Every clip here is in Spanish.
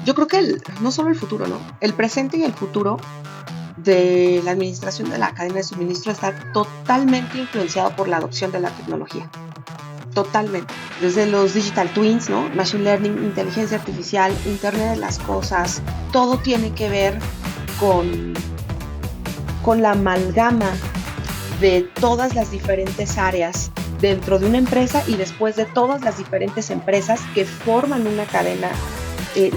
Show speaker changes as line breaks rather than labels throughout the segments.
Yo creo que no solo el futuro, ¿no? El presente y el futuro de la administración de la cadena de suministro está totalmente influenciado por la adopción de la tecnología. Totalmente. Desde los digital twins, ¿no? Machine learning, inteligencia artificial, Internet de las cosas, todo tiene que ver con, con la amalgama de todas las diferentes áreas dentro de una empresa y después de todas las diferentes empresas que forman una cadena.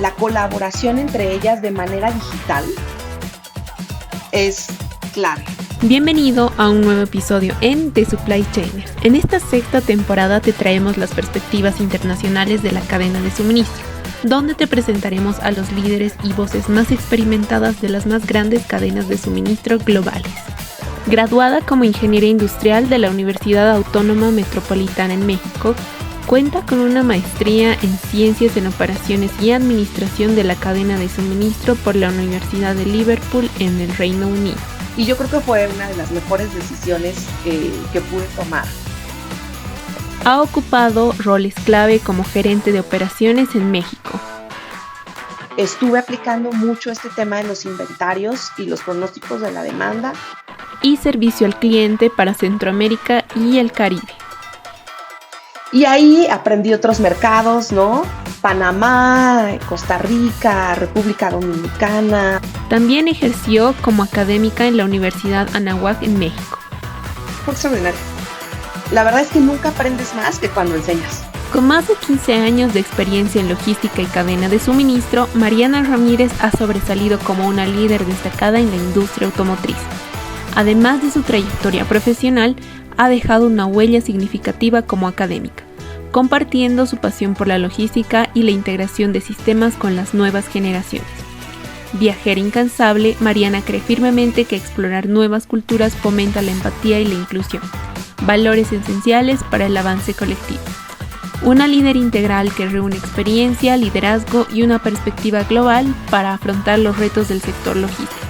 La colaboración entre ellas de manera digital es clave.
Bienvenido a un nuevo episodio en The Supply Chain. En esta sexta temporada te traemos las perspectivas internacionales de la cadena de suministro, donde te presentaremos a los líderes y voces más experimentadas de las más grandes cadenas de suministro globales. Graduada como ingeniera industrial de la Universidad Autónoma Metropolitana en México, cuenta con una maestría en Ciencias en Operaciones y Administración de la Cadena de Suministro por la Universidad de Liverpool en el Reino Unido.
Y yo creo que fue una de las mejores decisiones que pude tomar.
Ha ocupado roles clave como gerente de operaciones en México.
Estuve aplicando mucho este tema de los inventarios y los pronósticos de la demanda.
Y servicio al cliente para Centroamérica y el Caribe.
Y ahí aprendí otros mercados, ¿no? Panamá, Costa Rica, República Dominicana.
También ejerció como académica en la Universidad Anáhuac en México.
Fue extraordinario. La verdad es que nunca aprendes más que cuando enseñas.
Con más de 15 años de experiencia en logística y cadena de suministro, Mariana Ramírez ha sobresalido como una líder destacada en la industria automotriz. Además de su trayectoria profesional, ha dejado una huella significativa como académica, compartiendo su pasión por la logística y la integración de sistemas con las nuevas generaciones. Viajera incansable, Mariana cree firmemente que explorar nuevas culturas fomenta la empatía y la inclusión, valores esenciales para el avance colectivo. Una líder integral que reúne experiencia, liderazgo y una perspectiva global para afrontar los retos del sector logístico.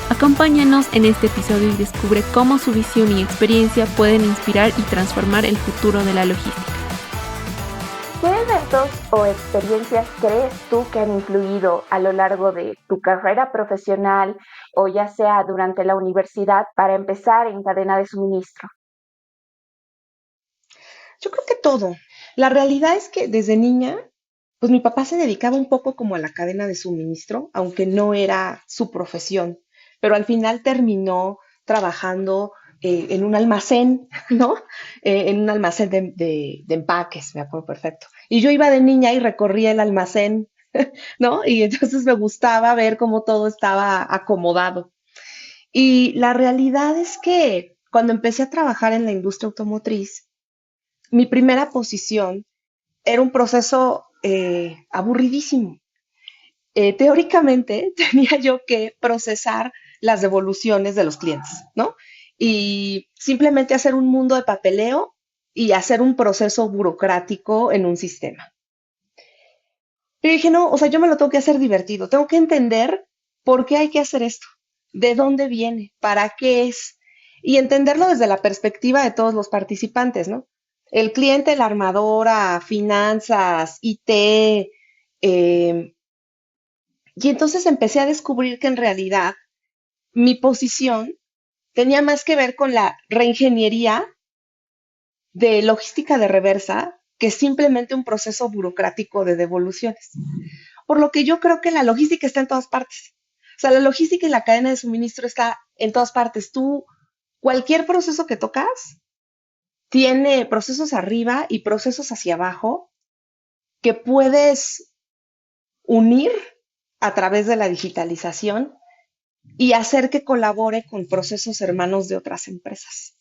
Acompáñanos en este episodio y descubre cómo su visión y experiencia pueden inspirar y transformar el futuro de la logística.
¿Qué eventos o experiencias crees tú que han influido a lo largo de tu carrera profesional o ya sea durante la universidad para empezar en cadena de suministro?
Yo creo que todo. La realidad es que desde niña, pues mi papá se dedicaba un poco como a la cadena de suministro, aunque no era su profesión, pero al final terminó trabajando en un almacén, ¿no? En un almacén de empaques, me acuerdo perfecto. Y yo iba de niña y recorría el almacén, ¿no? Y entonces me gustaba ver cómo todo estaba acomodado. Y la realidad es que cuando empecé a trabajar en la industria automotriz, mi primera posición era un proceso aburridísimo. Teóricamente tenía yo que procesar las devoluciones de los clientes, ¿no? Y simplemente hacer un mundo de papeleo y hacer un proceso burocrático en un sistema. Pero dije, no, o sea, yo me lo tengo que hacer divertido, tengo que entender por qué hay que hacer esto, de dónde viene, para qué es, y entenderlo desde la perspectiva de todos los participantes, ¿no? El cliente, la armadora, finanzas, IT, y entonces empecé a descubrir que en realidad mi posición tenía más que ver con la reingeniería de logística de reversa que simplemente un proceso burocrático de devoluciones. Por lo que yo creo que la logística está en todas partes. O sea, la logística y la cadena de suministro está en todas partes. Cualquier proceso que tocas, tiene procesos arriba y procesos hacia abajo que puedes unir a través de la digitalización y hacer que colabore con procesos hermanos de otras empresas.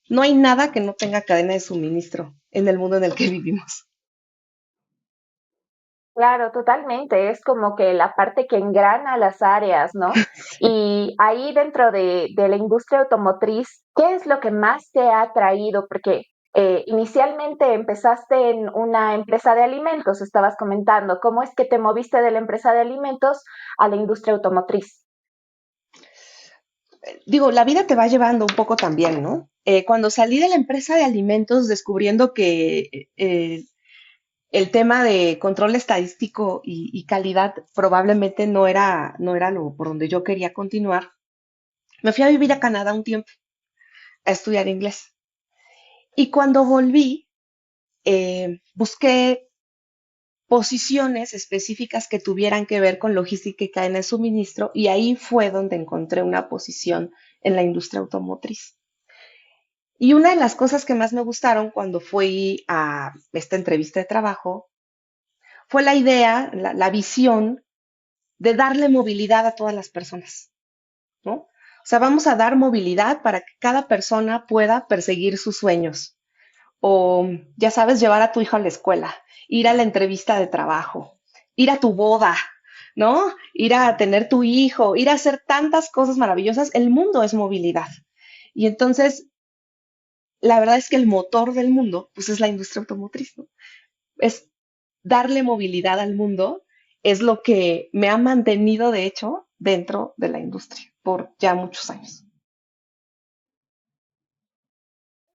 No hay nada que no tenga cadena de suministro en el mundo en el que vivimos.
Claro, totalmente. Es como que la parte que engrana las áreas, ¿no? Y ahí dentro de la industria automotriz, ¿qué es lo que más te ha atraído? Porque inicialmente empezaste en una empresa de alimentos, estabas comentando. ¿Cómo es que te moviste de la empresa de alimentos a la industria automotriz?
Digo, la vida te va llevando un poco también, ¿no? Cuando salí de la empresa de alimentos descubriendo que el tema de control estadístico y calidad probablemente no era lo por donde yo quería continuar. Me fui a vivir a Canadá un tiempo a estudiar inglés. Y cuando volví, busqué posiciones específicas que tuvieran que ver con logística y cadena de suministro, y ahí fue donde encontré una posición en la industria automotriz. Y una de las cosas que más me gustaron cuando fui a esta entrevista de trabajo fue la idea, la visión de darle movilidad a todas las personas, ¿no? O sea, vamos a dar movilidad para que cada persona pueda perseguir sus sueños. O, ya sabes, llevar a tu hijo a la escuela, ir a la entrevista de trabajo, ir a tu boda, ¿no? Ir a tener tu hijo, ir a hacer tantas cosas maravillosas. El mundo es movilidad. Y entonces, la verdad es que el motor del mundo, pues es la industria automotriz, ¿no? Es darle movilidad al mundo, es lo que me ha mantenido, de hecho, dentro de la industria por ya muchos años.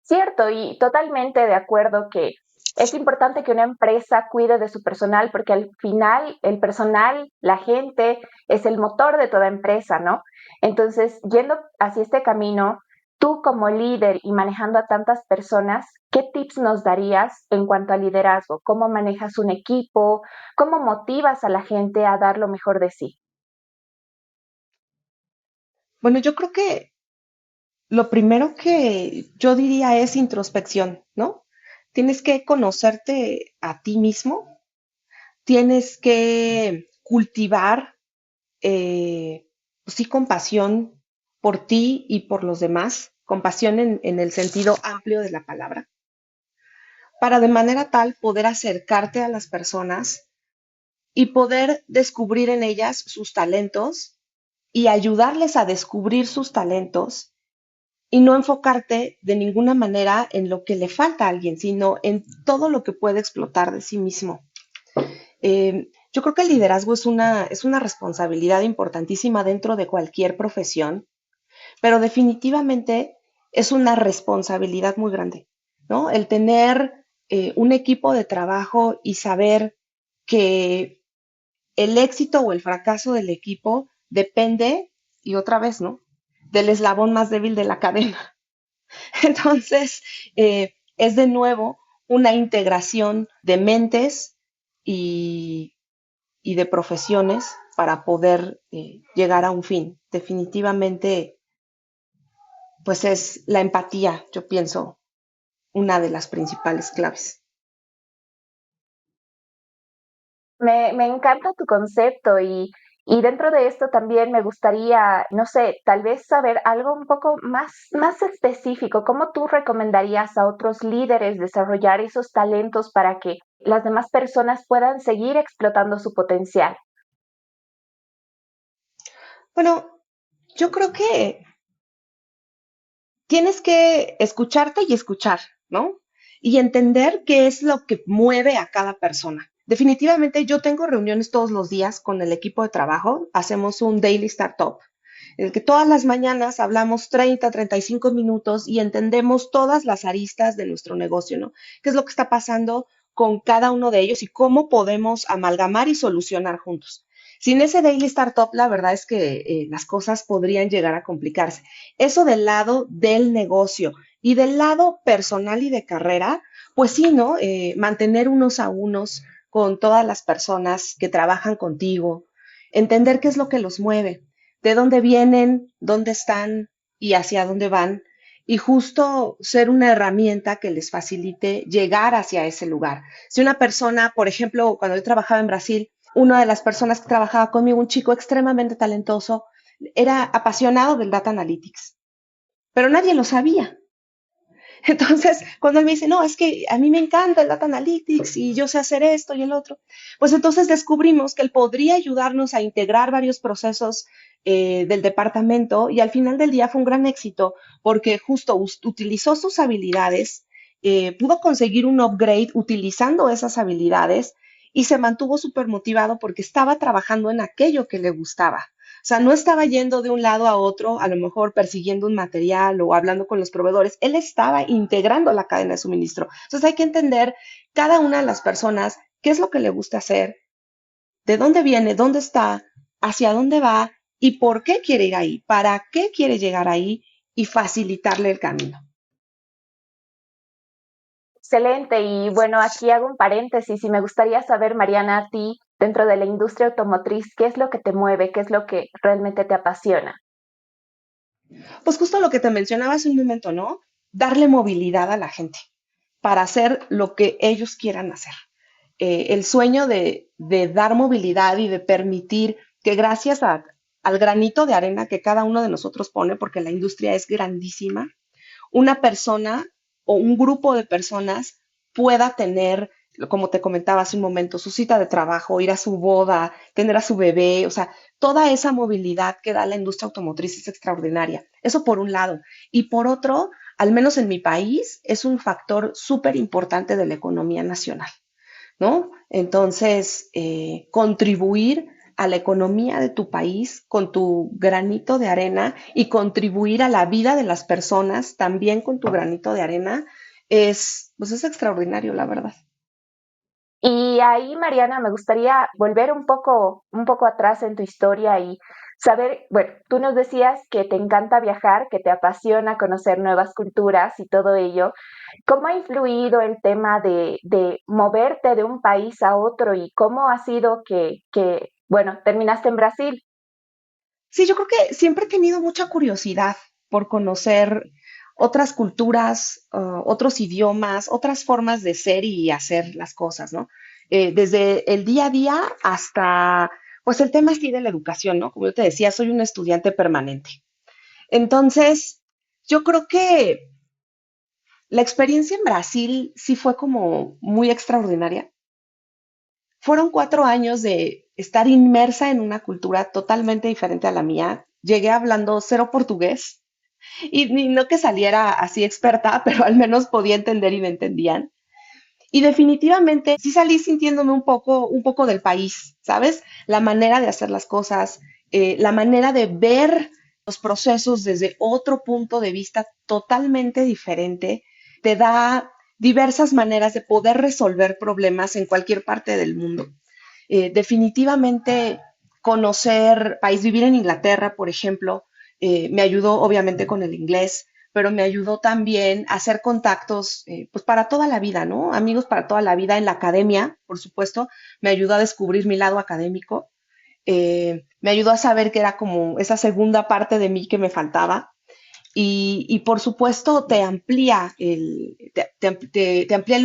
Cierto, y totalmente de acuerdo que es importante que una empresa cuide de su personal porque al final el personal, la gente, es el motor de toda empresa, ¿no? Entonces, yendo hacia este camino, tú como líder y manejando a tantas personas, ¿qué tips nos darías en cuanto a liderazgo? ¿Cómo manejas un equipo? ¿Cómo motivas a la gente a dar lo mejor de sí?
Bueno, yo creo que lo primero que yo diría es introspección, ¿no? Tienes que conocerte a ti mismo, tienes que cultivar, pues sí, compasión por ti y por los demás, compasión en el sentido amplio de la palabra, para de manera tal poder acercarte a las personas y poder descubrir en ellas sus talentos y ayudarles a descubrir sus talentos y no enfocarte de ninguna manera en lo que le falta a alguien, sino en todo lo que puede explotar de sí mismo. Yo creo que el liderazgo es una responsabilidad importantísima dentro de cualquier profesión, pero definitivamente es una responsabilidad muy grande, ¿no? El tener un equipo de trabajo y saber que el éxito o el fracaso del equipo depende, y otra vez, ¿no? Del eslabón más débil de la cadena. Entonces, es de nuevo una integración de mentes y, y de profesiones para poder llegar a un fin. Definitivamente, pues es la empatía, yo pienso, una de las principales claves.
Me encanta tu concepto y dentro de esto también me gustaría, no sé, tal vez saber algo un poco más específico. ¿Cómo tú recomendarías a otros líderes desarrollar esos talentos para que las demás personas puedan seguir explotando su potencial?
Bueno, yo creo que tienes que escucharte y escuchar, ¿no? Y entender qué es lo que mueve a cada persona. Definitivamente yo tengo reuniones todos los días con el equipo de trabajo, hacemos un daily startup, en el que todas las mañanas hablamos 35 minutos y entendemos todas las aristas de nuestro negocio, ¿no? ¿Qué es lo que está pasando con cada uno de ellos y cómo podemos amalgamar y solucionar juntos? Sin ese daily startup, la verdad es que las cosas podrían llegar a complicarse. Eso del lado del negocio y del lado personal y de carrera, pues sí, ¿no? Mantener unos a unos con todas las personas que trabajan contigo, entender qué es lo que los mueve, de dónde vienen, dónde están y hacia dónde van, y justo ser una herramienta que les facilite llegar hacia ese lugar. Si una persona, por ejemplo, cuando yo trabajaba en Brasil, una de las personas que trabajaba conmigo, un chico extremadamente talentoso, era apasionado del data analytics, pero nadie lo sabía. Entonces, cuando él me dice, no, es que a mí me encanta el data analytics y yo sé hacer esto y el otro, pues entonces descubrimos que él podría ayudarnos a integrar varios procesos del departamento y al final del día fue un gran éxito porque justo utilizó sus habilidades, pudo conseguir un upgrade utilizando esas habilidades y se mantuvo súper motivado porque estaba trabajando en aquello que le gustaba. O sea, no estaba yendo de un lado a otro, a lo mejor persiguiendo un material o hablando con los proveedores. Él estaba integrando la cadena de suministro. Entonces hay que entender cada una de las personas qué es lo que le gusta hacer, de dónde viene, dónde está, hacia dónde va y por qué quiere ir ahí, para qué quiere llegar ahí y facilitarle el camino.
Excelente. Y bueno, aquí hago un paréntesis y me gustaría saber, Mariana, a ti, dentro de la industria automotriz, ¿qué es lo que te mueve? ¿Qué es lo que realmente te apasiona?
Pues justo lo que te mencionaba hace un momento, ¿no? Darle movilidad a la gente para hacer lo que ellos quieran hacer. El sueño de dar movilidad y de permitir que gracias al granito de arena que cada uno de nosotros pone, porque la industria es grandísima, una persona o un grupo de personas pueda tener, como te comentaba hace un momento, su cita de trabajo, ir a su boda, tener a su bebé, o sea, toda esa movilidad que da la industria automotriz es extraordinaria. Eso por un lado. Y por otro, al menos en mi país, es un factor súper importante de la economía nacional, ¿no? Entonces, contribuir a la economía de tu país con tu granito de arena y contribuir a la vida de las personas también con tu granito de arena pues es extraordinario, la verdad.
Y ahí, Mariana, me gustaría volver un poco atrás en tu historia y saber, bueno, tú nos decías que te encanta viajar, que te apasiona conocer nuevas culturas y todo ello. ¿Cómo ha influido el tema de moverte de un país a otro y cómo ha sido bueno, terminaste en Brasil?
Sí, yo creo que siempre he tenido mucha curiosidad por conocer otras culturas, otros idiomas, otras formas de ser y hacer las cosas, ¿no? Desde el día a día hasta, pues el tema así de la educación, ¿no? Como yo te decía, soy una estudiante permanente. Entonces, yo creo que la experiencia en Brasil sí fue como muy extraordinaria. Fueron 4 años de estar inmersa en una cultura totalmente diferente a la mía. Llegué hablando cero portugués y ni no que saliera así experta, pero al menos podía entender y me entendían. Y definitivamente sí salí sintiéndome un poco del país, ¿sabes? La manera de hacer las cosas, la manera de ver los procesos desde otro punto de vista totalmente diferente, te da diversas maneras de poder resolver problemas en cualquier parte del mundo. Definitivamente conocer país, vivir en Inglaterra, por ejemplo, me ayudó obviamente con el inglés, pero me ayudó también a hacer contactos, pues para toda la vida, ¿no? Amigos para toda la vida en la academia, por supuesto, me ayudó a descubrir mi lado académico, me ayudó a saber que era como esa segunda parte de mí que me faltaba. Y por supuesto te amplía el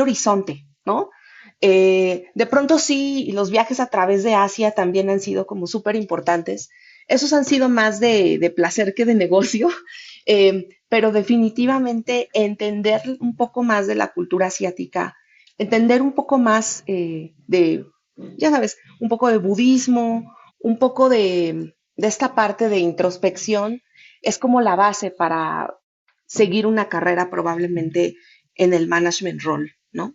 horizonte, ¿no? De pronto sí, y los viajes a través de Asia también han sido como súper importantes. Esos han sido más de placer que de negocio, pero definitivamente entender un poco más de la cultura asiática, entender un poco más ya sabes, un poco de budismo, un poco de esta parte de introspección, es como la base para seguir una carrera probablemente en el management role, ¿no?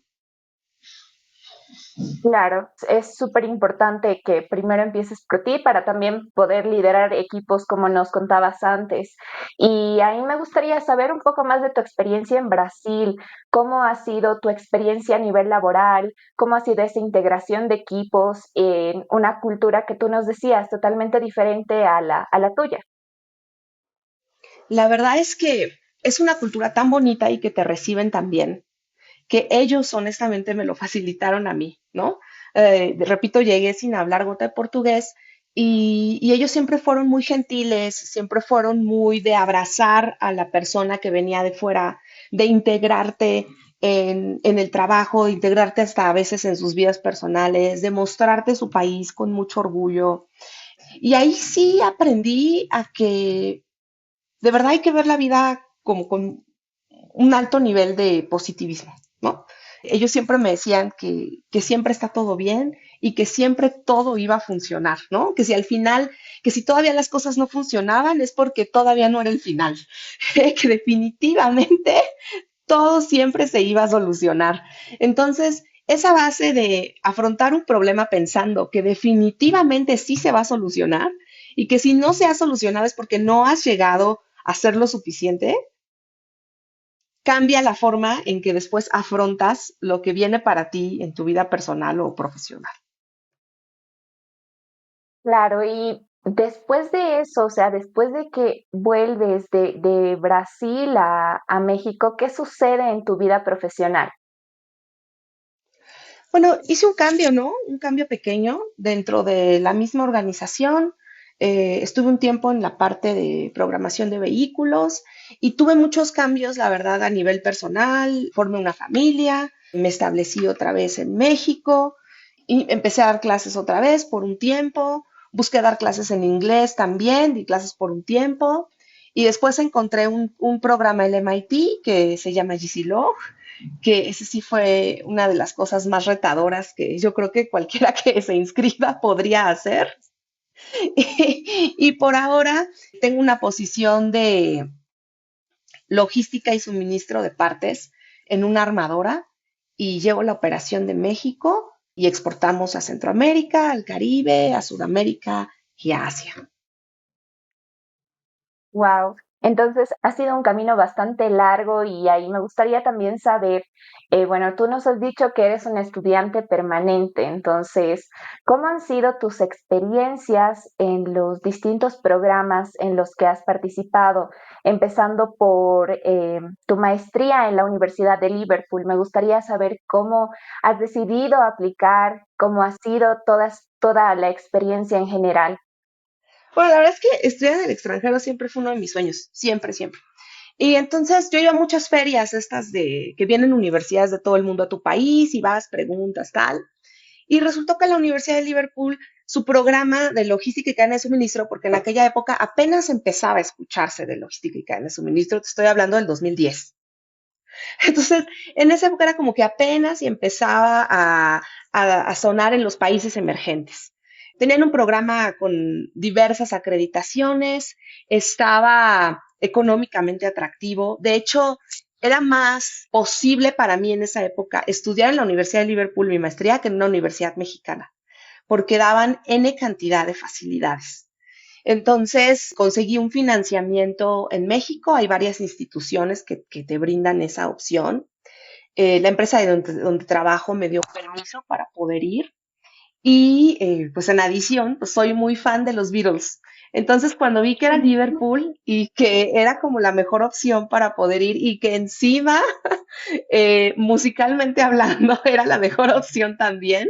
Claro, es súper importante que primero empieces por ti para también poder liderar equipos como nos contabas antes. Y ahí me gustaría saber un poco más de tu experiencia en Brasil, cómo ha sido tu experiencia a nivel laboral, cómo ha sido esa integración de equipos en una cultura que tú nos decías totalmente diferente a a la tuya.
La verdad es que es una cultura tan bonita y que te reciben tan bien, que ellos honestamente me lo facilitaron a mí, ¿no? Repito, llegué sin hablar gota de portugués y ellos siempre fueron muy gentiles, siempre fueron muy de abrazar a la persona que venía de fuera, de integrarte en el trabajo, de integrarte hasta a veces en sus vidas personales, de mostrarte su país con mucho orgullo. Y ahí sí aprendí a que de verdad hay que ver la vida como con un alto nivel de positivismo, ¿no? Ellos siempre me decían que siempre está todo bien y que siempre todo iba a funcionar, ¿no? Que si al final, que si todavía las cosas no funcionaban es porque todavía no era el final, que definitivamente todo siempre se iba a solucionar. Entonces, esa base de afrontar un problema pensando que definitivamente sí se va a solucionar y que si no se ha solucionado es porque no has llegado a ser lo suficiente, cambia la forma en que después afrontas lo que viene para ti en tu vida personal o profesional.
Claro, y después de eso, o sea, después de que vuelves de Brasil a México, ¿qué sucede en tu vida profesional?
Bueno, hice un cambio, ¿no? Un cambio pequeño dentro de la misma organización. Estuve un tiempo en la parte de programación de vehículos y tuve muchos cambios, la verdad, a nivel personal. Formé una familia, me establecí otra vez en México y empecé a dar clases otra vez por un tiempo. Busqué dar clases en inglés también, di clases por un tiempo. Y después encontré un programa en el MIT que se llama GCLog, que ese sí fue una de las cosas más retadoras que yo creo que cualquiera que se inscriba podría hacer. Y por ahora tengo una posición de logística y suministro de partes en una armadora y llevo la operación de México y exportamos a Centroamérica, al Caribe, a Sudamérica y a Asia.
Wow. Entonces ha sido un camino bastante largo y ahí me gustaría también saber, bueno, tú nos has dicho que eres un estudiante permanente, entonces, ¿cómo han sido tus experiencias en los distintos programas en los que has participado? Empezando por tu maestría en la Universidad de Liverpool. Me gustaría saber cómo has decidido aplicar, cómo ha sido toda la experiencia en general.
Bueno, la verdad es que estudiar en el extranjero siempre fue uno de mis sueños, siempre, siempre. Y entonces yo iba a muchas ferias estas de que vienen universidades de todo el mundo a tu país y vas, preguntas, tal. Y resultó que la Universidad de Liverpool, su programa de logística y cadena de suministro, porque en aquella época apenas empezaba a escucharse de logística y cadena de suministro, te estoy hablando del 2010. Entonces, en esa época era como que apenas y empezaba a sonar en los países emergentes. Tenían un programa con diversas acreditaciones, estaba económicamente atractivo. De hecho, era más posible para mí en esa época estudiar en la Universidad de Liverpool mi maestría que en una universidad mexicana, porque daban N cantidad de facilidades. Entonces, conseguí un financiamiento en México. Hay varias instituciones que te brindan esa opción. La empresa donde trabajo me dio permiso para poder ir. Y pues en adición, pues soy muy fan de los Beatles. Entonces, cuando vi que era Liverpool y que era como la mejor opción para poder ir y que encima, musicalmente hablando, era la mejor opción también,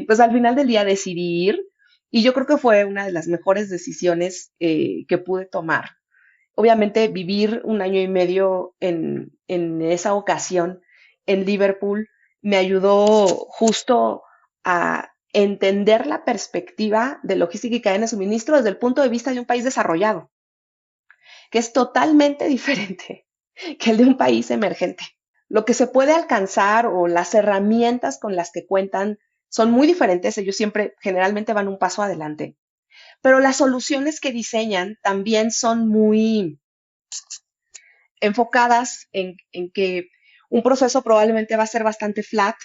pues al final del día decidí ir y yo creo que fue una de las mejores decisiones que pude tomar. Obviamente vivir un año y medio en esa ocasión en Liverpool me ayudó justo a entender la perspectiva de logística y cadena de suministro desde el punto de vista de un país desarrollado, que es totalmente diferente que el de un país emergente. Lo que se puede alcanzar o las herramientas con las que cuentan son muy diferentes, ellos siempre generalmente van un paso adelante, pero las soluciones que diseñan también son muy enfocadas en que un proceso probablemente va a ser bastante flat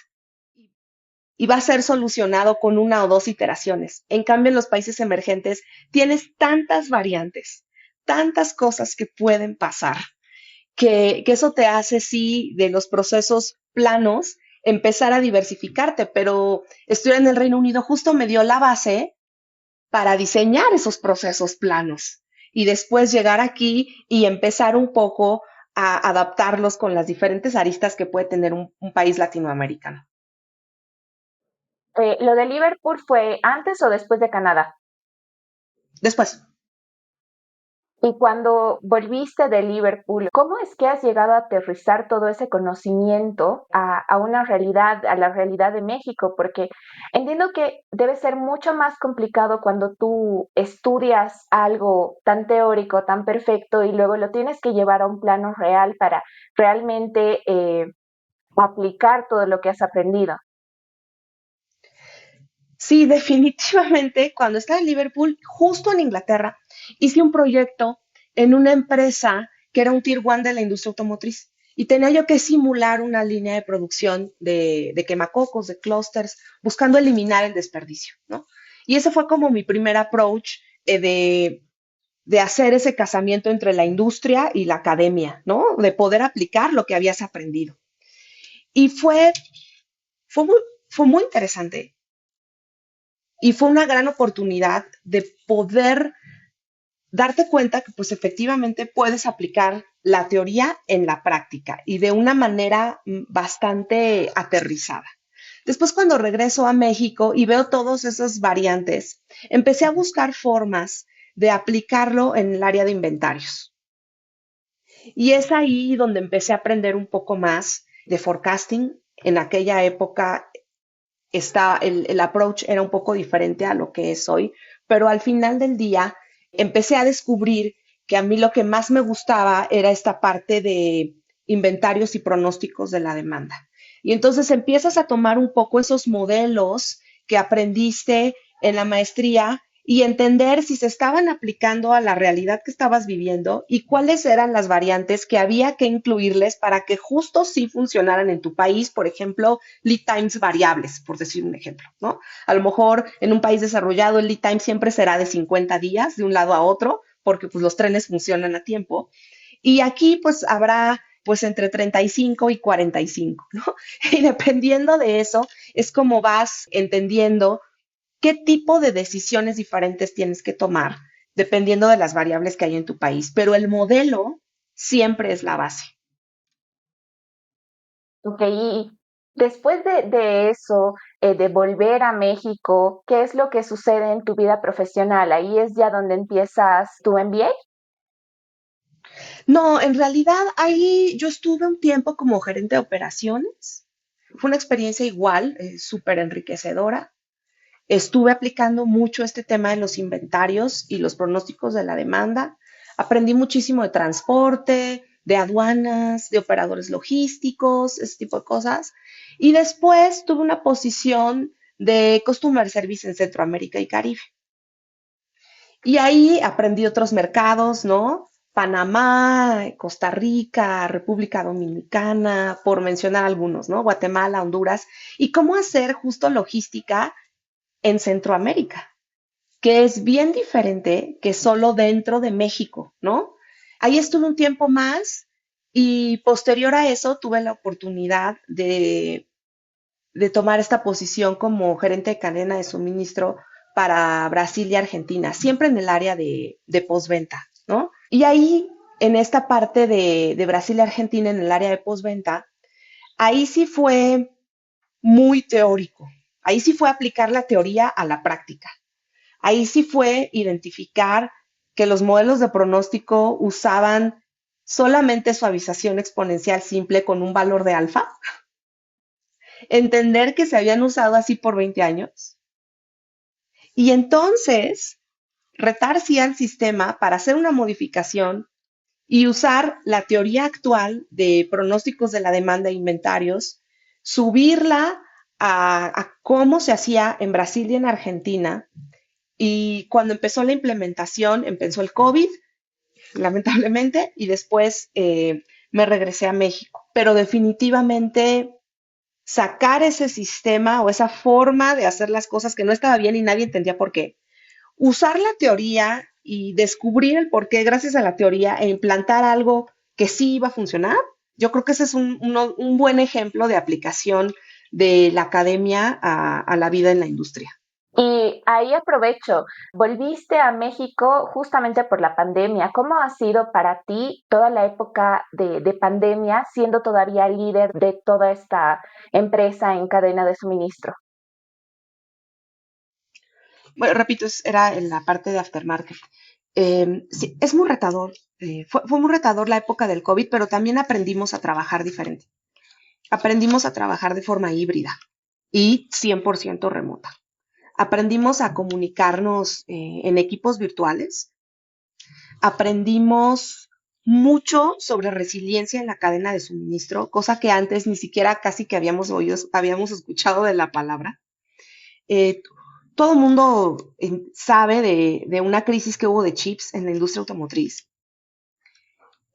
y va a ser solucionado con una o dos iteraciones. En cambio, en los países emergentes tienes tantas variantes, tantas cosas que pueden pasar, que eso te hace, sí, de los procesos planos, empezar a diversificarte, pero estudiar en el Reino Unido justo me dio la base para diseñar esos procesos planos y después llegar aquí y empezar un poco a adaptarlos con las diferentes aristas que puede tener un país latinoamericano.
¿Lo de Liverpool fue antes o después de Canadá?
Después,
Y cuando volviste de Liverpool, ¿cómo es que has llegado a aterrizar todo ese conocimiento a una realidad, a la realidad de México? Porque entiendo que debe ser mucho más complicado cuando tú estudias algo tan teórico, tan perfecto, y luego lo tienes que llevar a un plano real para realmente aplicar todo lo que has aprendido.
sí, definitivamente, cuando estaba en Liverpool, justo en Inglaterra, hice un proyecto en una empresa que era un Tier 1 de la industria automotriz. Y tenía yo que simular una línea de producción de quemacocos, de clusters, buscando eliminar el desperdicio, ¿no? Y ese fue como mi primer approach de de hacer ese casamiento entre la industria y la academia, ¿no? De poder aplicar lo que habías aprendido. Y fue muy, fue muy interesante y fue una gran oportunidad de poder darte cuenta que pues efectivamente puedes aplicar la teoría en la práctica y de una manera bastante aterrizada. Después, cuando regreso a México y veo todas esas variantes, empecé a buscar formas de aplicarlo en el área de inventarios. Y es ahí donde empecé a aprender un poco más de forecasting. En aquella época el approach era un poco diferente a lo que es hoy, pero al final del día empecé a descubrir que a mí lo que más me gustaba era esta parte de inventarios y pronósticos de la demanda. Y entonces empiezas a tomar un poco esos modelos que aprendiste en la maestría y entender si se estaban aplicando a la realidad que estabas viviendo y cuáles eran las variantes que había que incluirles para que justo sí funcionaran en tu país, por ejemplo, lead times variables, por decir un ejemplo, ¿no? A lo mejor en un país desarrollado el lead time siempre será de 50 días de un lado a otro, porque pues los trenes funcionan a tiempo. Y aquí pues habrá pues entre 35 y 45, ¿no? Y dependiendo de eso es como vas entendiendo qué tipo de decisiones diferentes tienes que tomar dependiendo de las variables que hay en tu país, pero el modelo siempre es la base.
Ok, y después de eso, de volver a México, ¿qué es lo que sucede en tu vida profesional? Ahí es ya donde empiezas tu MBA.
No, en realidad ahí yo estuve un tiempo como gerente de operaciones. Fue una experiencia igual, súper enriquecedora. Estuve aplicando mucho este tema de los inventarios y los pronósticos de la demanda. Aprendí muchísimo de transporte, de aduanas, de operadores logísticos, ese tipo de cosas. Y después tuve una posición de Customer Service en Centroamérica y Caribe. Y ahí aprendí otros mercados, ¿no? Panamá, Costa Rica, República Dominicana, por mencionar algunos, ¿no? Guatemala, Honduras, y cómo hacer justo logística en Centroamérica, que es bien diferente que solo dentro de México, ¿no? Ahí estuve un tiempo más y posterior a eso tuve la oportunidad de tomar esta posición como gerente de cadena de suministro para Brasil y Argentina, siempre en el área de postventa, ¿no? Y ahí, en esta parte de Brasil y Argentina, en el área de postventa, ahí sí fue muy teórico. Ahí sí fue aplicar la teoría a la práctica. Ahí sí fue identificar que los modelos de pronóstico usaban solamente suavización exponencial simple con un valor de alfa, entender que se habían usado así por 20 años y entonces retar sí al sistema para hacer una modificación y usar la teoría actual de pronósticos de la demanda e inventarios, subirla a cómo se hacía en Brasil y en Argentina. Y cuando empezó la implementación, empezó el COVID, lamentablemente, y después me regresé a México. Pero definitivamente sacar ese sistema o esa forma de hacer las cosas que no estaba bien y nadie entendía por qué. Usar la teoría y descubrir el por qué gracias a la teoría e implantar algo que sí iba a funcionar. Yo creo que ese es un buen ejemplo de aplicación de la academia a la vida en la industria.
Y ahí aprovecho, volviste a México justamente por la pandemia. ¿Cómo ha sido para ti toda la época de pandemia, siendo todavía líder de toda esta empresa en cadena de suministro?
Bueno, repito, era en la parte de aftermarket. Sí, es muy retador. Fue muy retador la época del COVID, pero también aprendimos a trabajar diferente. Aprendimos a trabajar de forma híbrida y 100% remota. Aprendimos a comunicarnos en equipos virtuales. Aprendimos mucho sobre resiliencia en la cadena de suministro, cosa que antes ni siquiera casi que habíamos escuchado de la palabra. Eh, Todo el mundo sabe de una crisis que hubo de chips en la industria automotriz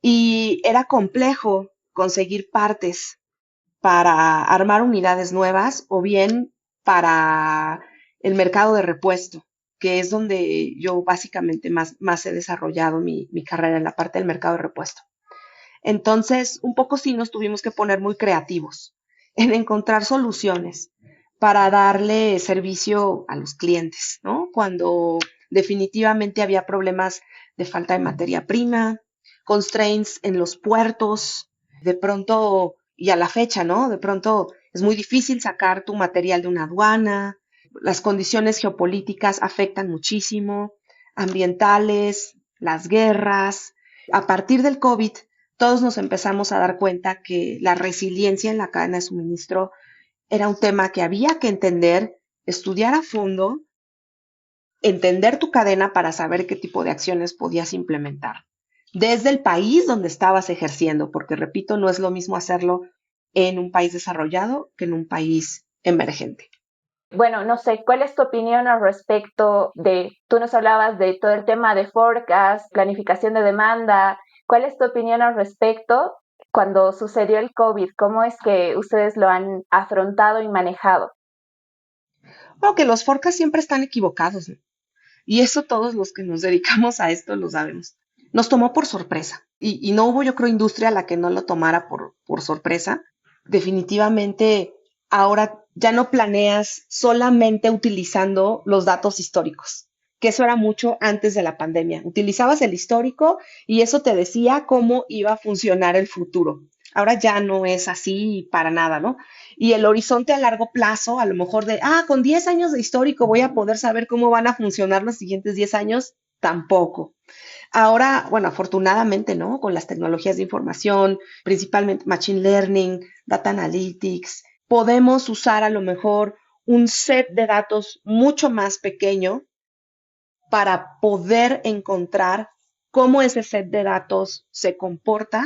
y era complejo conseguir partes para armar unidades nuevas o bien para el mercado de repuesto. que es donde yo básicamente más he desarrollado mi carrera en la parte del mercado de repuesto. Entonces, un poco sí nos tuvimos que poner muy creativos en encontrar soluciones para darle servicio a los clientes, ¿no? Cuando definitivamente había problemas de falta de materia prima, constraints en los puertos, de pronto, y a la fecha, ¿no? De pronto es muy difícil sacar tu material de una aduana, las condiciones geopolíticas afectan muchísimo, ambientales, las guerras. A partir del COVID, todos nos empezamos a dar cuenta que la resiliencia en la cadena de suministro era un tema que había que entender, estudiar a fondo, entender tu cadena para saber qué tipo de acciones podías implementar. Desde el país donde estabas ejerciendo, porque repito, no es lo mismo hacerlo en un país desarrollado que en un país emergente.
Bueno, no sé, ¿cuál es tu opinión al respecto tú nos hablabas de todo el tema de forecast, planificación de demanda? ¿Cuál es tu opinión al respecto cuando sucedió el COVID? ¿Cómo es que ustedes lo han afrontado y manejado?
Bueno, que los forecasts siempre están equivocados, ¿no? Y eso todos los que nos dedicamos a esto lo sabemos. Nos tomó por sorpresa y no hubo, yo creo, industria a la que no lo tomara por sorpresa. Definitivamente, ahora ya no planeas solamente utilizando los datos históricos, que eso era mucho antes de la pandemia. Utilizabas el histórico y eso te decía cómo iba a funcionar el futuro. Ahora ya no es así para nada, ¿no? Y el horizonte a largo plazo, a lo mejor con 10 años de histórico voy a poder saber cómo van a funcionar los siguientes 10 años, tampoco. Ahora, bueno, afortunadamente, ¿no? Con las tecnologías de información, principalmente Machine Learning, Data Analytics, podemos usar a lo mejor un set de datos mucho más pequeño para poder encontrar cómo ese set de datos se comporta,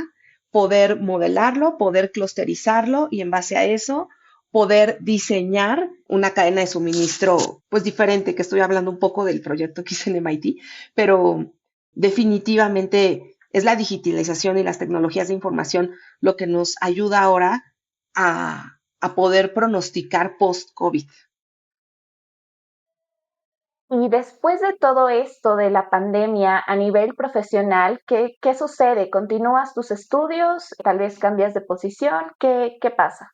poder modelarlo, poder clusterizarlo y en base a eso poder diseñar una cadena de suministro pues diferente, que estoy hablando un poco del proyecto que hice en MIT, pero definitivamente es la digitalización y las tecnologías de información lo que nos ayuda ahora a poder pronosticar post-COVID.
Y después de todo esto de la pandemia a nivel profesional, ¿qué sucede? ¿Continúas tus estudios? ¿Tal vez cambias de posición? ¿Qué pasa?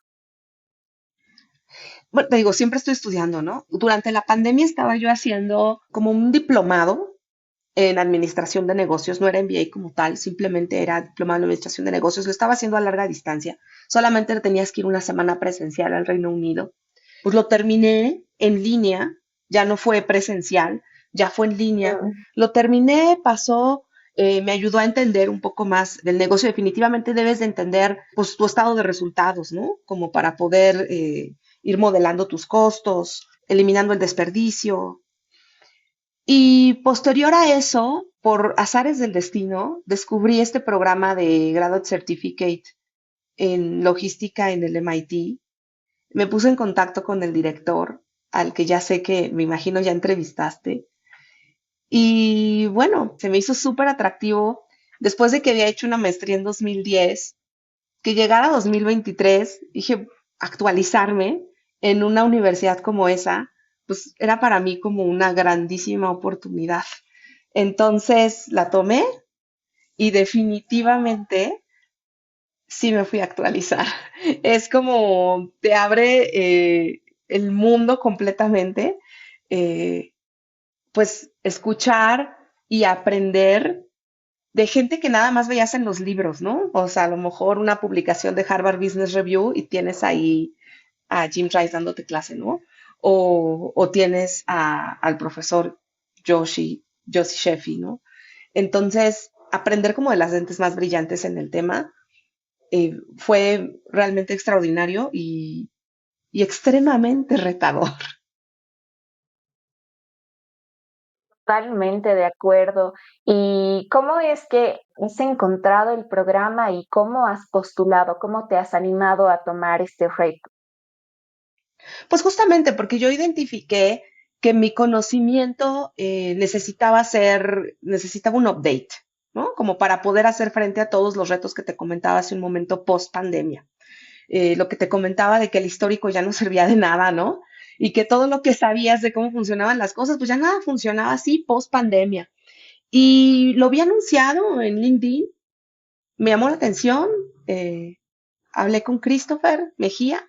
Bueno, te digo, siempre estoy estudiando, ¿no? Durante la pandemia estaba yo haciendo como un diplomado en administración de negocios, no era MBA como tal, simplemente era diplomado en administración de negocios, lo estaba haciendo a larga distancia, solamente tenías que ir una semana presencial al Reino Unido. Pues lo terminé en línea, ya no fue presencial, ya fue en línea.
Mm.
Lo terminé, pasó, me ayudó a entender un poco más del negocio. Definitivamente debes de entender pues tu estado de resultados, ¿no? Como para poder ir modelando tus costos, eliminando el desperdicio. Y posterior a eso, por azares del destino, descubrí este programa de Graduate Certificate en logística en el MIT. Me puse en contacto con el director, al que ya sé que me imagino ya entrevistaste. Y bueno, se me hizo súper atractivo después de que había hecho una maestría en 2010, que llegara a 2023, dije, actualizarme en una universidad como esa, pues era para mí como una grandísima oportunidad. Entonces la tomé y definitivamente sí me fui a actualizar. Es como te abre el mundo completamente, eh, pues escuchar y aprender de gente que nada más veías en los libros, ¿no? O sea, a lo mejor una publicación de Harvard Business Review y tienes ahí a Jim Rice dándote clase, ¿no? O tienes al profesor Joshi Sheffy, ¿no? Entonces, aprender como de las gentes más brillantes en el tema fue realmente extraordinario y extremadamente retador.
Totalmente de acuerdo. ¿Y cómo es que has encontrado el programa y cómo has postulado? ¿Cómo te has animado a tomar este reto?
Pues justamente porque yo identifiqué que mi conocimiento necesitaba un update, ¿no? Como para poder hacer frente a todos los retos que te comentaba hace un momento post pandemia. Lo que te comentaba de que el histórico ya no servía de nada, ¿no? y que todo lo que sabías de cómo funcionaban las cosas, pues ya nada funcionaba así post pandemia. Y lo vi anunciado en LinkedIn, me llamó la atención, eh, hablé con Christopher Mejía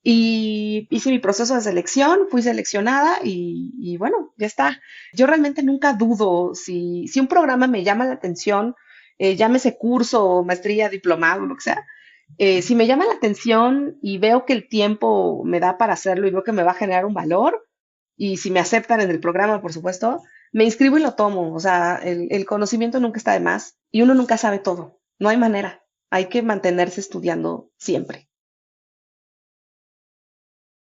y hice mi proceso de selección, fui seleccionada y bueno, ya está. Yo realmente nunca dudo si un programa me llama la atención, llámese curso, maestría, diplomado, lo que sea. Si me llama la atención y veo que el tiempo me da para hacerlo y veo que me va a generar un valor, y si me aceptan en el programa, por supuesto, me inscribo y lo tomo. O sea, el conocimiento nunca está de más y uno nunca sabe todo. No hay manera. Hay que mantenerse estudiando siempre.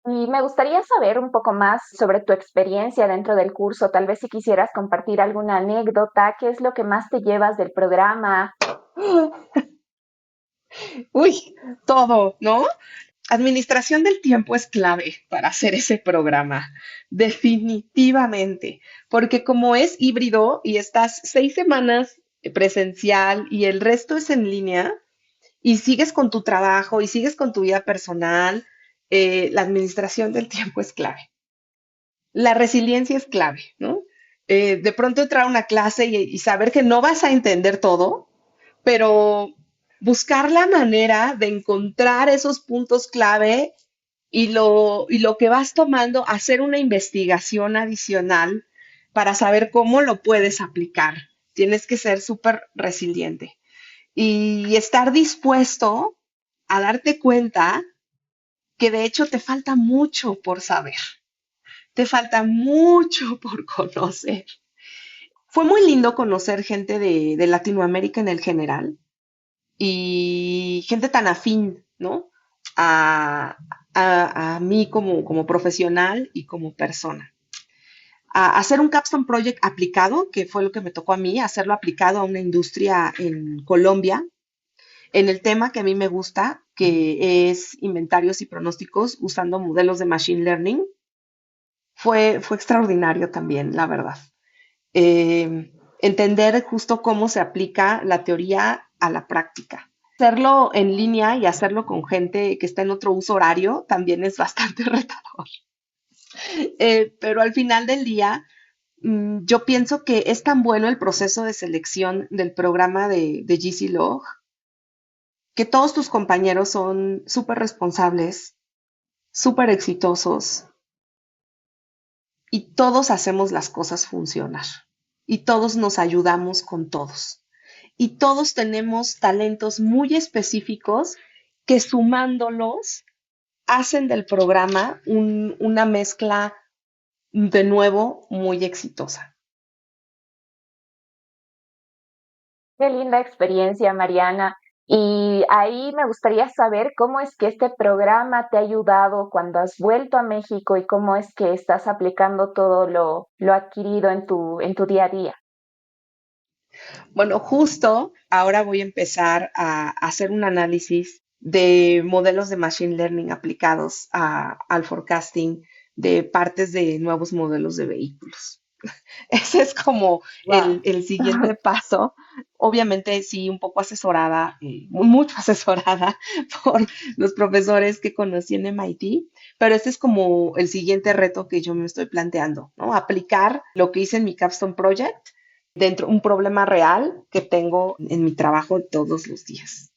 Y me gustaría saber un poco más sobre tu experiencia dentro del curso. Tal vez si quisieras compartir alguna anécdota, ¿qué es lo que más te llevas del programa?
Uy, todo, ¿no? Administración del tiempo es clave para hacer ese programa, definitivamente, porque como es híbrido y estás 6 semanas presencial y el resto es en línea y sigues con tu trabajo y sigues con tu vida personal, la administración del tiempo es clave. La resiliencia es clave, ¿no? De pronto entrar a una clase y saber que no vas a entender todo, pero buscar la manera de encontrar esos puntos clave y lo que vas tomando, hacer una investigación adicional para saber cómo lo puedes aplicar. Tienes que ser súper resiliente y estar dispuesto a darte cuenta que de hecho te falta mucho por saber, te falta mucho por conocer. Fue muy lindo conocer gente de Latinoamérica en el general y gente tan afín, ¿no? A, a mí como profesional y como persona. A hacer un capstone project aplicado, que fue lo que me tocó a mí, hacerlo aplicado a una industria en Colombia, en el tema que a mí me gusta, que es inventarios y pronósticos usando modelos de machine learning, fue extraordinario también, la verdad. Entender justo cómo se aplica la teoría a la práctica. Hacerlo en línea y hacerlo con gente que está en otro uso horario también es bastante retador. Pero al final del día, yo pienso que es tan bueno el proceso de selección del programa de GC Log que todos tus compañeros son súper responsables, súper exitosos y todos hacemos las cosas funcionar y todos nos ayudamos con todos. Y todos tenemos talentos muy específicos que sumándolos hacen del programa una mezcla de nuevo muy exitosa.
Qué linda experiencia, Mariana. Y ahí me gustaría saber cómo es que este programa te ha ayudado cuando has vuelto a México y cómo es que estás aplicando todo lo adquirido en tu día a día.
Bueno, justo ahora voy a empezar a hacer un análisis de modelos de machine learning aplicados al forecasting de partes de nuevos modelos de vehículos. Ese es como
Wow.
el siguiente paso. Obviamente sí, un poco asesorada, mucho asesorada por los profesores que conocí en MIT, pero este es como el siguiente reto que yo me estoy planteando, ¿no? Aplicar lo que hice en mi Capstone Project dentro de un problema real que tengo en mi trabajo todos los días.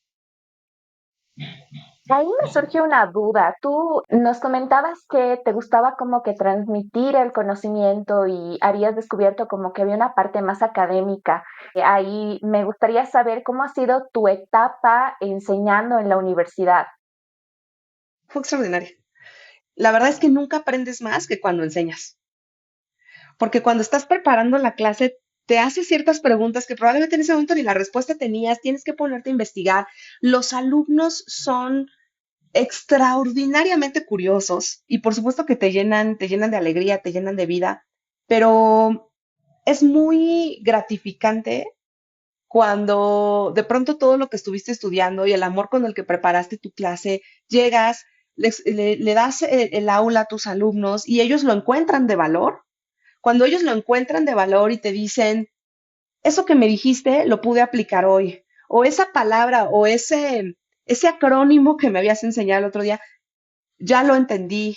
Ahí me surgió una duda. Tú nos comentabas que te gustaba como que transmitir el conocimiento y habías descubierto como que había una parte más académica. Ahí me gustaría saber cómo ha sido tu etapa enseñando en la universidad.
Fue extraordinario. La verdad es que nunca aprendes más que cuando enseñas, porque cuando estás preparando la clase te hace ciertas preguntas que probablemente en ese momento ni la respuesta tenías, tienes que ponerte a investigar. Los alumnos son extraordinariamente curiosos y por supuesto que te llenan de alegría, te llenan de vida, pero es muy gratificante cuando de pronto todo lo que estuviste estudiando y el amor con el que preparaste tu clase, llegas, le das el aula a tus alumnos y ellos lo encuentran de valor. Cuando ellos lo encuentran de valor y te dicen, eso que me dijiste lo pude aplicar hoy, o esa palabra o ese acrónimo que me habías enseñado el otro día, ya lo entendí,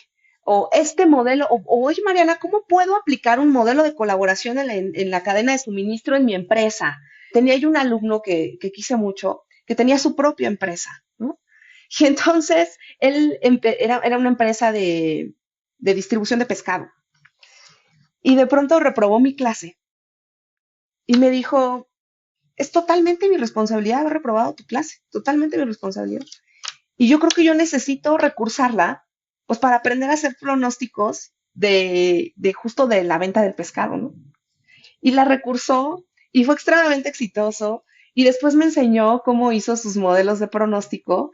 o este modelo, oye Mariana, ¿cómo puedo aplicar un modelo de colaboración en la cadena de suministro en mi empresa? Tenía yo un alumno que quise mucho, que tenía su propia empresa, ¿no? Y entonces era una empresa de distribución de pescado. Y de pronto reprobó mi clase y me dijo, es totalmente mi responsabilidad haber reprobado tu clase, totalmente mi responsabilidad. Y yo creo que yo necesito recursarla, pues para aprender a hacer pronósticos de justo de la venta del pescado, ¿no? Y la recursó y fue extremadamente exitoso. Y después me enseñó cómo hizo sus modelos de pronóstico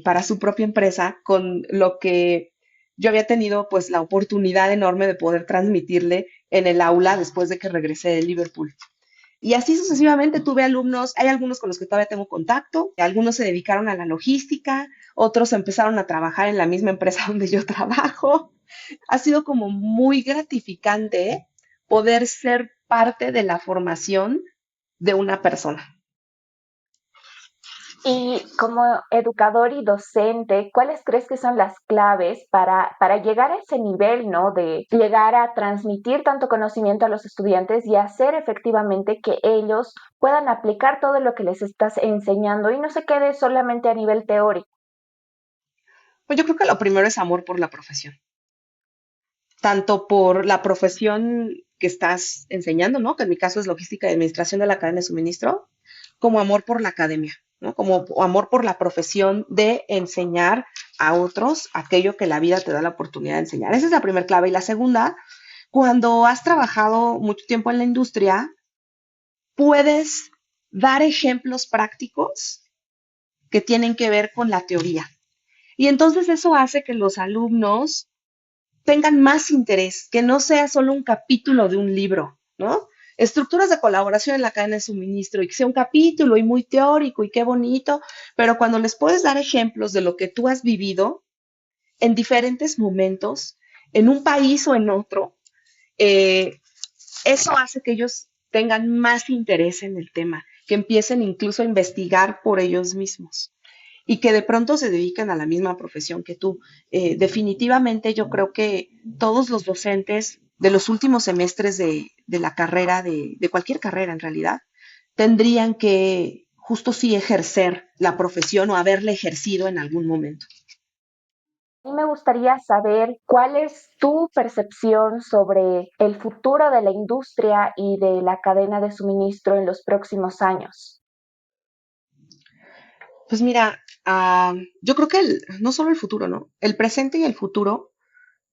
para su propia empresa, con lo que yo había tenido pues la oportunidad enorme de poder transmitirle en el aula después de que regresé de Liverpool. Y así sucesivamente tuve alumnos, hay algunos con los que todavía tengo contacto, algunos se dedicaron a la logística, otros empezaron a trabajar en la misma empresa donde yo trabajo. Ha sido como muy gratificante poder ser parte de la formación de una persona.
Y como educador y docente, ¿cuáles crees que son las claves para llegar a ese nivel, ¿no? De llegar a transmitir tanto conocimiento a los estudiantes y hacer efectivamente que ellos puedan aplicar todo lo que les estás enseñando y no se quede solamente a nivel teórico.
Pues yo creo que lo primero es amor por la profesión, tanto por la profesión que estás enseñando, ¿no? Que en mi caso es logística y administración de la cadena de suministro, como amor por la academia, ¿no? Como amor por la profesión de enseñar a otros aquello que la vida te da la oportunidad de enseñar. Esa es la primera clave. Y la segunda, cuando has trabajado mucho tiempo en la industria, puedes dar ejemplos prácticos que tienen que ver con la teoría. Y entonces eso hace que los alumnos tengan más interés, que no sea solo un capítulo de un libro, ¿no? Estructuras de colaboración en la cadena de suministro y que sea un capítulo y muy teórico y qué bonito, pero cuando les puedes dar ejemplos de lo que tú has vivido en diferentes momentos, en un país o en otro, eh, eso hace que ellos tengan más interés en el tema, que empiecen incluso a investigar por ellos mismos y que de pronto se dedican a la misma profesión que tú. Definitivamente yo creo que todos los docentes de los últimos semestres de la carrera, de cualquier carrera en realidad, tendrían que justo sí ejercer la profesión o haberla ejercido en algún momento.
A mí me gustaría saber cuál es tu percepción sobre el futuro de la industria y de la cadena de suministro en los próximos años.
Pues mira, yo creo que no solo el futuro, ¿no? El presente y el futuro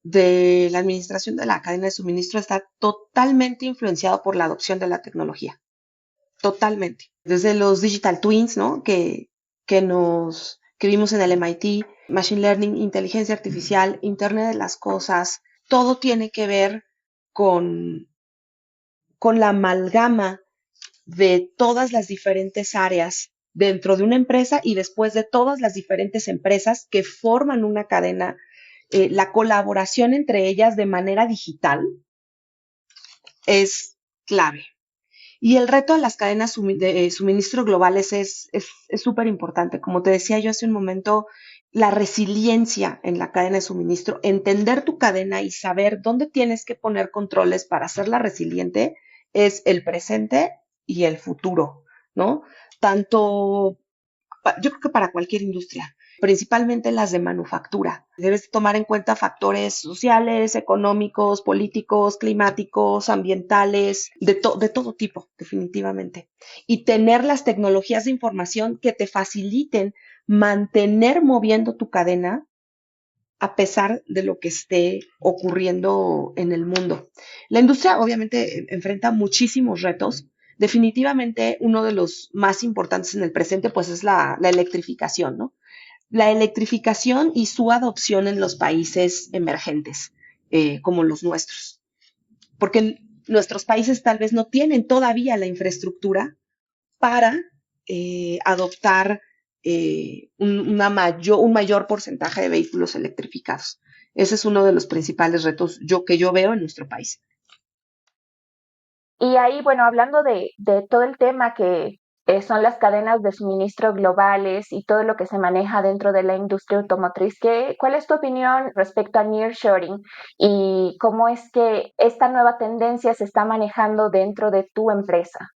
de la administración de la cadena de suministro está totalmente influenciado por la adopción de la tecnología. Totalmente. Desde los digital twins, ¿no? Que vimos en el MIT, Machine Learning, inteligencia artificial, Internet de las cosas, todo tiene que ver con, con la amalgama de todas las diferentes áreas dentro de una empresa y después de todas las diferentes empresas que forman una cadena, la colaboración entre ellas de manera digital es clave. Y el reto de las cadenas de suministro globales es súper importante. Como te decía yo hace un momento, la resiliencia en la cadena de suministro, entender tu cadena y saber dónde tienes que poner controles para hacerla resiliente es el presente y el futuro, ¿no? Tanto yo creo que para cualquier industria, principalmente las de manufactura. Debes tomar en cuenta factores sociales, económicos, políticos, climáticos, ambientales, de todo tipo, definitivamente. Y tener las tecnologías de información que te faciliten mantener moviendo tu cadena a pesar de lo que esté ocurriendo en el mundo. La industria obviamente enfrenta muchísimos retos. Definitivamente uno de los más importantes en el presente pues es la electrificación, ¿no? La electrificación y su adopción en los países emergentes, como los nuestros. Porque nuestros países tal vez no tienen todavía la infraestructura para adoptar un mayor porcentaje de vehículos electrificados. Ese es uno de los principales retos que yo veo en nuestro país.
Y ahí, bueno, hablando de todo el tema son las cadenas de suministro globales y todo lo que se maneja dentro de la industria automotriz. ¿Cuál es tu opinión respecto a nearshoring y cómo es que esta nueva tendencia se está manejando dentro de tu empresa?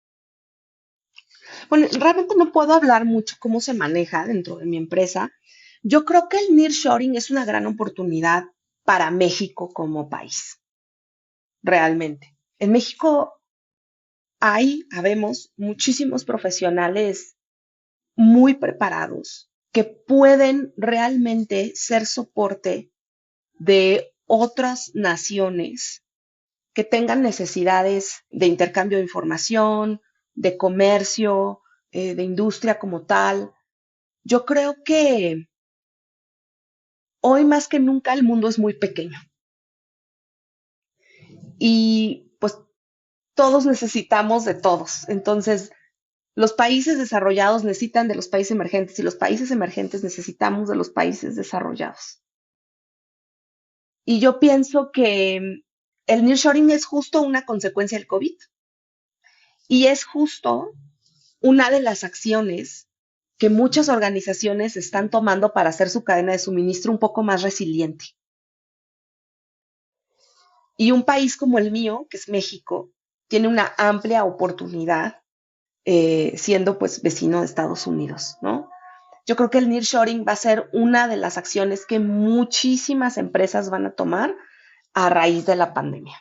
Bueno, realmente no puedo hablar mucho cómo se maneja dentro de mi empresa. Yo creo que el nearshoring es una gran oportunidad para México como país, realmente. En México habemos muchísimos profesionales muy preparados que pueden realmente ser soporte de otras naciones que tengan necesidades de intercambio de información, de comercio, de industria como tal. Yo creo que hoy más que nunca el mundo es muy pequeño y pues todos necesitamos de todos. Entonces, los países desarrollados necesitan de los países emergentes y los países emergentes necesitamos de los países desarrollados. Y yo pienso que el nearshoring es justo una consecuencia del COVID y es justo una de las acciones que muchas organizaciones están tomando para hacer su cadena de suministro un poco más resiliente. Y un país como el mío, que es México, tiene una amplia oportunidad siendo pues vecino de Estados Unidos, ¿no? Yo creo que el nearshoring va a ser una de las acciones que muchísimas empresas van a tomar a raíz de la pandemia.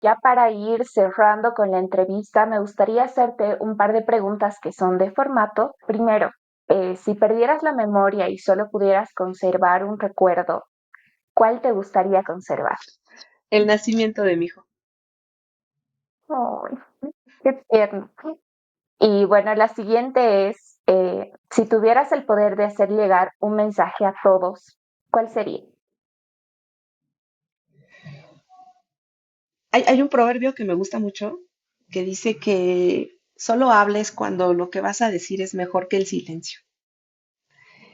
Ya para ir cerrando con la entrevista, me gustaría hacerte un par de preguntas que son de formato. Primero, si perdieras la memoria y solo pudieras conservar un recuerdo, ¿cuál te gustaría conservar?
El nacimiento de mi hijo.
¡Ay, qué tierno! Y bueno, la siguiente es, si tuvieras el poder de hacer llegar un mensaje a todos, ¿cuál sería?
Hay un proverbio que me gusta mucho que dice que solo hables cuando lo que vas a decir es mejor que el silencio.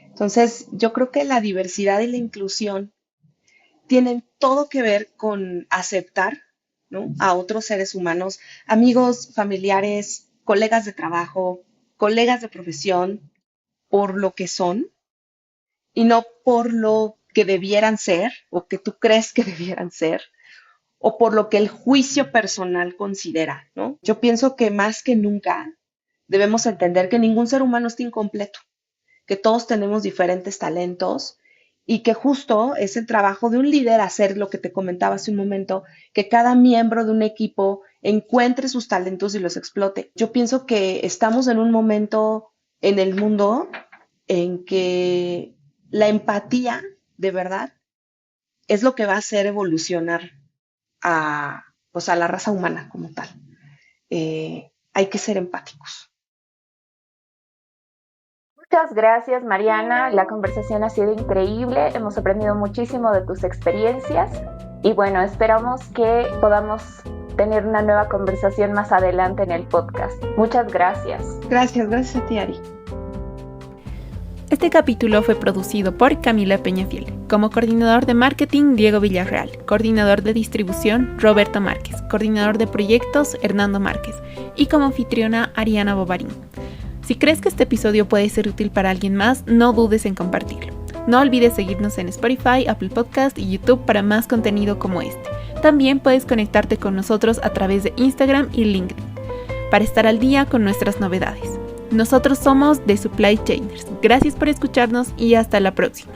Entonces, yo creo que la diversidad y la inclusión tienen todo que ver con aceptar, ¿no?, a otros seres humanos, amigos, familiares, colegas de trabajo, colegas de profesión, por lo que son y no por lo que debieran ser o que tú crees que debieran ser o por lo que el juicio personal considera, ¿no? Yo pienso que más que nunca debemos entender que ningún ser humano está incompleto, que todos tenemos diferentes talentos y que justo es el trabajo de un líder hacer lo que te comentaba hace un momento, que cada miembro de un equipo encuentre sus talentos y los explote. Yo pienso que estamos en un momento en el mundo en que la empatía, de verdad, es lo que va a hacer evolucionar pues a la raza humana como tal. Hay que ser empáticos.
Muchas gracias, Mariana. La conversación ha sido increíble. Hemos aprendido muchísimo de tus experiencias y bueno, esperamos que podamos tener una nueva conversación más adelante en el podcast. Muchas gracias.
Gracias a ti, Ari.
Este capítulo fue producido por Camila Peñafiel. Como coordinador de marketing, Diego Villarreal. Coordinador de distribución, Roberto Márquez. Coordinador de proyectos, Hernando Márquez. Y como anfitriona, Ariana Bovarín. Si crees que este episodio puede ser útil para alguien más, no dudes en compartirlo. No olvides seguirnos en Spotify, Apple Podcast y YouTube para más contenido como este. También puedes conectarte con nosotros a través de Instagram y LinkedIn para estar al día con nuestras novedades. Nosotros somos The Supply Chainers. Gracias por escucharnos y hasta la próxima.